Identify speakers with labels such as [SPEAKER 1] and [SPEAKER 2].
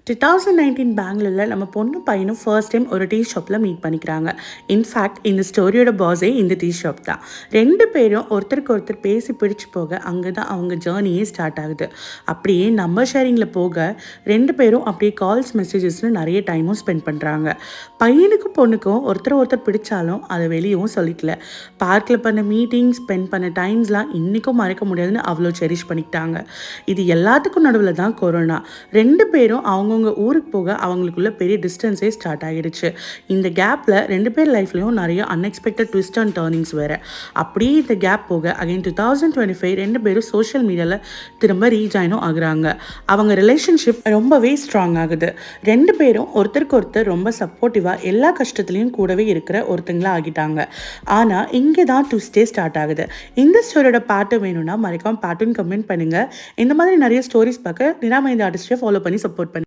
[SPEAKER 1] 2019 பெங்களூரில் நம்ம பொண்ணு பையனும் ஃபர்ஸ்ட் டைம் ஒரு டீ ஷாப்பில் மீட் பண்ணிக்கிறாங்க. இன்ஃபேக்ட் இந்த ஸ்டோரியோட பாஸே இந்த டீ ஷாப் தான். ரெண்டு பேரும் ஒருத்தருக்கு ஒருத்தர் பேசி பிடிச்சு போக அங்கே தான் அவங்க ஜேர்னியே ஸ்டார்ட் ஆகுது. அப்படியே நம்பர் ஷேரிங்கில் போக ரெண்டு பேரும் அப்படியே கால்ஸ் மெசேஜஸ்னு நிறைய டைமும் ஸ்பெண்ட் பண்ணுறாங்க. பையனுக்கும் பொண்ணுக்கும் ஒருத்தர் ஒருத்தர் பிடிச்சாலும் அதை வெளியவும் சொல்லிக்கல. பார்க்கில் பண்ண மீட்டிங் ஸ்பெண்ட் பண்ண டைம்ஸ்லாம் இன்றைக்கும் மறக்க முடியாதுன்னு அவ்வளோ செரிஷ் பண்ணிக்கிட்டாங்க. இது எல்லாத்துக்கும் நடுவில் தான் கொரோனா. ரெண்டு பேரும் அவங்கவுங்க ஊருக்கு போக அவங்களுக்குள்ள பெரிய டிஸ்டன்ஸே ஸ்டார்ட் ஆகிடுச்சு. இந்த கேப்பில் ரெண்டு பேர் லைஃப்லையும் நிறைய அன்எக்ஸ்பெக்டட் ட்விஸ்ட் அண்ட் டர்னிங்ஸ் வேறு. அப்படியே இந்த கேப் போக அகைன் 2025 ரெண்டு பேரும் சோஷியல் மீடியாவில் திரும்ப ரீஜாயினும் ஆகுறாங்க. அவங்க ரிலேஷன்ஷிப் ரொம்பவே ஸ்ட்ராங் ஆகுது. ரெண்டு பேரும் ஒருத்தருக்கு ஒருத்தர் ரொம்ப சப்போர்ட்டிவாக எல்லா கஷ்டத்துலையும் கூடவே இருக்கிற ஒருத்தங்களா ஆகிட்டாங்க. ஆனால் இங்கே தான் ட்விஸ்டே ஸ்டார்ட் ஆகுது. இந்த ஸ்டோரியோட பாட்டு வேணும்னா மறக்காம பாட்டுன்னு கமெண்ட் பண்ணுங்கள். இந்த மாதிரி நிறைய ஸ்டோரிஸ் பார்க்க நிராம இந்த ஆர்டிஸ்டை ஃபாலோ பண்ணி சப்போர்ட் பண்ணுங்க.